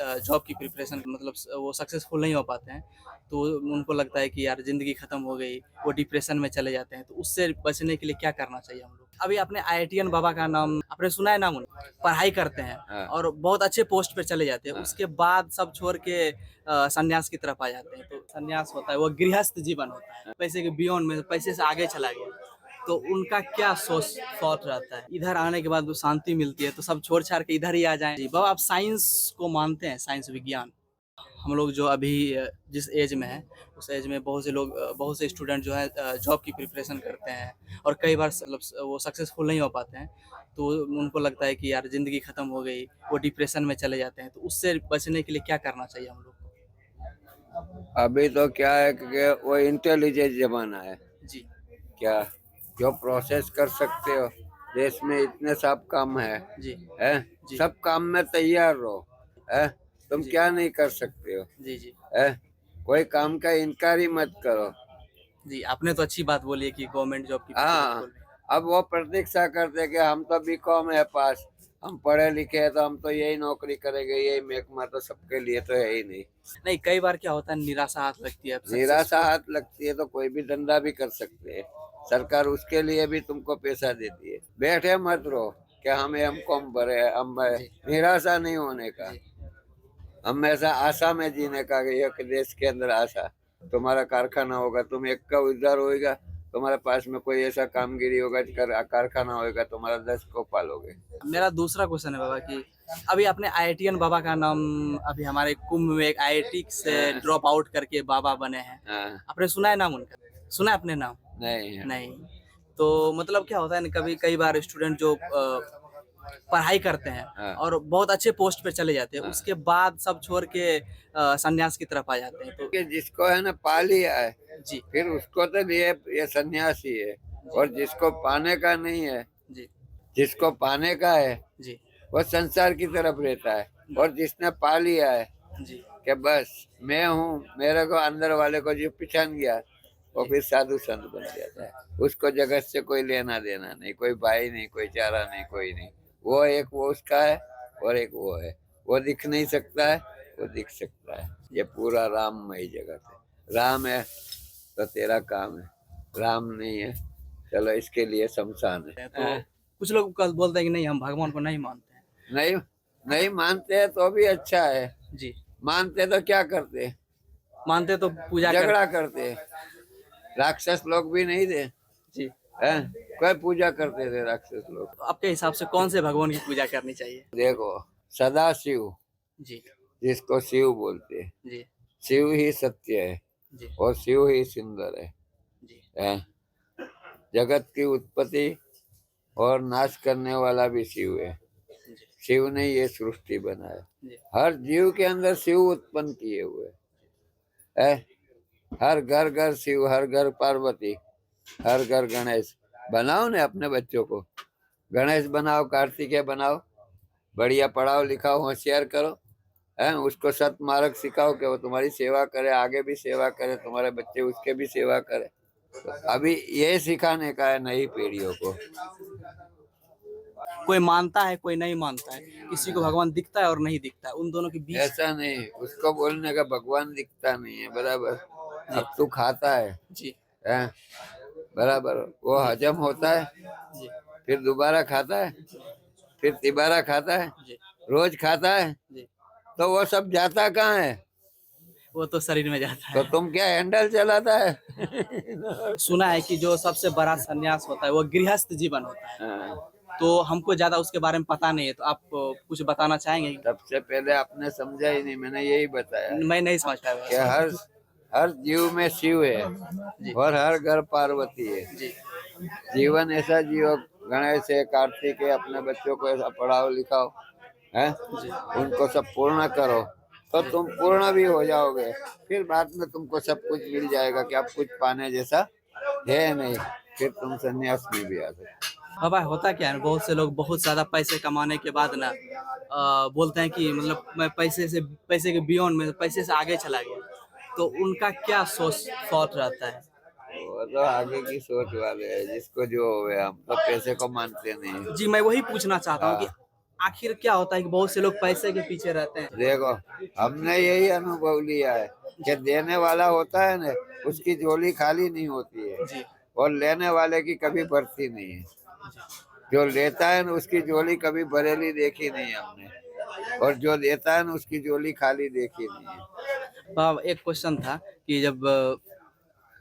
Job की preparation मतलब वो सक्सेसफुल नहीं हो पाते हैं, तो उनको लगता है कि यार ज़िंदगी ख़त्म हो गई, वो डिप्रेशन में चले जाते हैं। तो उससे बचने के लिए क्या करना चाहिए हम लोग? अभी आपने आईआईटीयन बाबा का नाम आपने सुना है नाम उनका? पढ़ाई करते हैं हाँ, और बहुत अच्छे पोस्ट पे चले जाते हैं। हाँ। उसके बाद सब छोड़ के सन्यास की तरफ आ जाते हैं। तो सन्यास होता है, वो गृहस्थ जीवन होता है। पैसे के बियॉन्ड में पैसे से आगे चला गया। तो उनका क्या सोच थॉट रहता है? इधर आने के बाद वो शांति मिलती है, तो सब छोड़-छाड़ के इधर ही आ जाएँ। जी, बाबा आप साइंस को मानते हैं, साइंस विज्ञान? हम लोग जो अभी जिस एज में हैं, उस एज में बहुत से लोग बहुत से स्टूडेंट जो है जॉब की प्रिपरेशन करते हैं और कई बार मतलब वो सक्सेसफुल नहीं हो पाते हैं, तो उनको लगता है कि यार ज़िंदगी ख़त्म हो गई, वो डिप्रेशन में चले जाते हैं। तो उससे बचने के लिए क्या करना चाहिए हम लोग को? अभी तो क्या है कि वो इंटेलिजेंट जमाना है। जी, क्या जो प्रोसेस कर सकते हो, देश में इतने सब काम जी, है जी, सब काम में तैयार रहो, है तुम जी, क्या नहीं कर सकते हो, जी, जी। है कोई काम का इनकार ही मत करो। जी, आपने तो अच्छी बात बोली है कि गवर्नमेंट जॉब की हाँ, बिल्कुल। अब वो प्रतीक्षा करते कि हम तो बीकॉम है पास, हम पढ़े लिखे हैं तो हम तो यही नौकरी करेंगे, यही महकमा तो सबके लिए तो है ही नहीं। नहीं, कई बार क्या होता है निराशा हाथ लगती है, अब निराशा सक्सेसफुल। हाथ लगती है तो कोई भी धंधा भी कर सकते हैं। सरकार उसके लिए भी तुमको पैसा देती है। बैठे मत रहो कि हमें हमको हम भरे हम भरे। जी, निराशा नहीं होने का, जी, हमेशा आशा में जीने का। एक देश के अंदर आशा, तुम्हारा कारखाना होगा, तुम एक का उद्धार होएगा, तुम्हारे पास में कोई ऐसा कामगिरी होगा, कारखाना होएगा, तुम्हारा 10 को पालोगे। मेरा दूसरा क्वेश्चन है बाबा कि अभी आपने आईआईटीयन बाबा का नाम अभी हमारे कुंभ में एक आईआईटी से हाँ, ड्रॉप आउट करके बाबा बने हैं। हाँ, आपने सुना है नाम उनका? सुना है आपने नाम? नहीं, नहीं। तो मतलब क्या होता है ना कभी कई बार स्टूडेंट जो पढ़ाई करते हैं हाँ, और बहुत अच्छे पोस्ट पे चले जाते हैं, हाँ। उसके बाद सब छोड़ के सन्यास की तरफ आ जाते हैं। तो कि जिसको है ना पा लिया है, जी, फिर उसको तो ये सन्यासी है। जी, और जिसको पाने का नहीं है, जी, जिसको पाने का है, जी, वो संसार की तरफ रहता है। और जिसने पा लिया है जी, कि बस मैं हूँ, मेरे को अंदर वाले को जो पहचान गया, वो जी, फिर साधु संत बन जाता है। उसको जगत से कोई लेना देना नहीं, कोई भाई नहीं, कोई चारा नहीं, कोई नहीं। वो एक वो उसका है और एक वो है। वो दिख नहीं सकता है, वो दिख सकता है। ये पूरा राममय जगत है। राम है तो तेरा काम है, राम नहीं है, चलो इसके लिए शमशान तो है। कुछ लोग बोलते हैं कि नहीं हम भगवान को नहीं मानते हैं। नहीं, नहीं मानते हैं तो भी अच्छा है। जी, मानते तो क्या करते, मानते तो पूजा झगड़ा करते। करते। राक्षस लोग भी नहीं थे, जी, हैं? कोई पूजा करते थे राक्षस लोग। तो आपके हिसाब से कौन से भगवान की पूजा करनी चाहिए? देखो, सदा शिव, जी, जिसको शिव बोलते हैं, जी, शिव ही सत्य है जी, और शिव ही सुंदर है। जी, हैं? जगत की उत्पत्ति और नाश करने वाला भी शिव है। जी, शिव ने ये सृष्टि बनाया। जी, हर जीव के अंदर शिव उत्पन्न किए हुए है। हर घर घर शिव, हर घर पार्वती, हर घर गणेश। बनाओ ने अपने बच्चों को, गणेश बनाओ, कार्तिकेय बनाओ, बढ़िया पढ़ाओ लिखाओ, होशियार करो, है उसको सत मार्ग सिखाओ कि वो तुम्हारी सेवा करे, आगे भी सेवा करे, तुम्हारे बच्चे उसके भी सेवा करे। तो अभी ये सिखाने का है नई पीढ़ियों को। कोई मानता है, कोई नहीं मानता है। किसी को भगवान दिखता है और नहीं दिखता है, उन दोनों के बीच। ऐसा नहीं, उसको बोलने का भगवान दिखता नहीं है, बराबर। जी, अब तू खाता जी, है बराबर, वो जी, हजम होता है, जी, फिर दोबारा खाता है, फिर तिबारा खाता है, जी, रोज खाता है, जी, तो वो सब जाता कहाँ है? वो तो शरीर में जाता तो है। तुम क्या हैंडल चलाता है? सुना है कि जो सबसे बड़ा सन्यास होता है वो गृहस्थ जीवन होता है। हाँ, तो हमको ज्यादा उसके बारे में पता नहीं है, तो आप कुछ बताना चाहेंगे? सबसे पहले आपने समझा ही नहीं, मैंने यही बताया मैं नहीं समझ कि पाया। हर हर जीव में शिव है जी, और हर घर पार्वती है। जी, जीवन ऐसा जियो, गणेश है, कार्तिक है, अपने बच्चों को ऐसा पढ़ाओ लिखाओ, है जी, उनको सब पूर्ण करो, तो जी। तुम पूर्ण भी हो जाओगे। फिर बाद में तुमको सब कुछ मिल जाएगा कि अब कुछ पाने जैसा है नहीं, फिर तुम सन्यास में भी आ सकते। बाबा होता क्या है ना, बहुत से लोग बहुत ज्यादा पैसे कमाने के बाद ना बोलते हैं कि मतलब मैं पैसे के बियॉन्ड में पैसे से आगे चला गया। तो उनका क्या सोच थॉट रहता है? वो तो आगे की सोच वाले है, जिसको जो हो, हम तो पैसे को मानते नहीं। जी, मैं वही पूछना चाहता हूँ कि हाँ, आखिर क्या होता है कि बहुत से लोग पैसे के पीछे रहते हैं। देखो, हमने यही अनुभव लिया है कि देने वाला होता है ना, उसकी झोली खाली नहीं होती है, जी और लेने वाले की कभी भरती नहीं है। जो लेता है ना, उसकी झोली कभी भरेली देखी नहीं हमने, और जो देता है ना, उसकी झोली खाली देखी नहीं है। अब एक क्वेश्चन था कि जब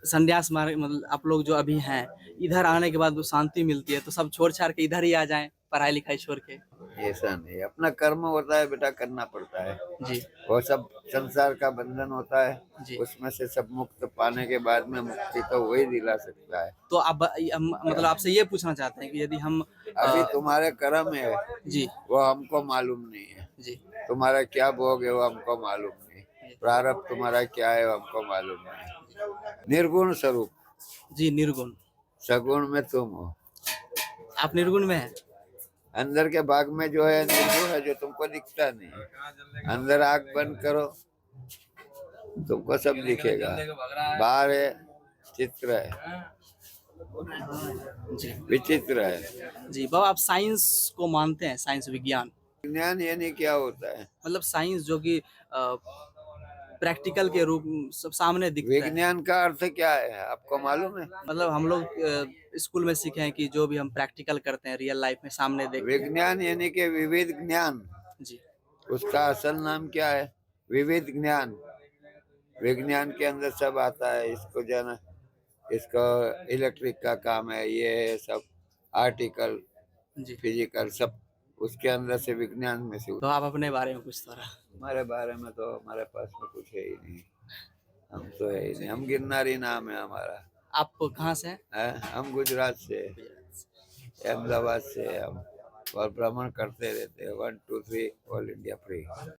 संन्यास मार्ग मतलब आप लोग जो अभी हैं इधर आने के बाद वो शांति मिलती है तो सब छोड़ छाड़ के इधर ही आ जाएं पढ़ाई लिखाई छोड़ के। ऐसा नहीं, अपना कर्म होता है बेटा, करना पड़ता है। जी वो सब संसार का बंधन होता है, जी। उसमें से सब मुक्त पाने के बाद में मुक्ति तो वही दिला सकता है। तो आप मतलब आपसे ये पूछना चाहते हैं कि यदि हम अभी तुम्हारे कर्म है, जी वो हमको मालूम नहीं है। जी तुम्हारा क्या भोग है वो हमको मालूम नहीं, प्रारब्ध तुम्हारा क्या है वो हमको मालूम नहीं। निर्गुण स्वरूप, जी निर्गुण। सगुण में तुम हो। आप निर्गुण में हैं। अंदर के भाग में जो है निर्गुण है, जो तुमको दिखता नहीं है। अंदर आंख बंद करो, तुमको सब दिखेगा। बाहर है, चित्र है, जी विचित्र है। जी बाबा आप साइंस को मानते हैं, साइंस विज्ञान विज्ञान यानी क्या होता है? मतलब साइंस जो कि प्रैक्टिकल के रूप सब सामने दिखता है। विज्ञान का अर्थ क्या है आपको मालूम है? मतलब हम लोग स्कूल में सीखे हैं कि जो भी हम प्रैक्टिकल करते हैं रियल लाइफ में सामने देखते हैं। विज्ञान यानी कि विविध ज्ञान। जी उसका असल नाम क्या है? विविध ज्ञान। विज्ञान के अंदर सब आता है। इसको जाना, इसको इलेक्ट्रिक का काम है, ये है सब आर्टिकल, जी। फिजिकल, सब उसके अंदर से विज्ञान में से। तो आप अपने बारे में कुछ थोड़ा। हमारे बारे में तो हमारे पास में कुछ है ही नहीं। हम तो है ही नहीं, हम गिरनारी नाम है हमारा। आप कहाँ से हैं? है, हम गुजरात से, अहमदाबाद से हम, और भ्रमण करते रहते हैं। 1 2 3 ऑल इंडिया फ्री।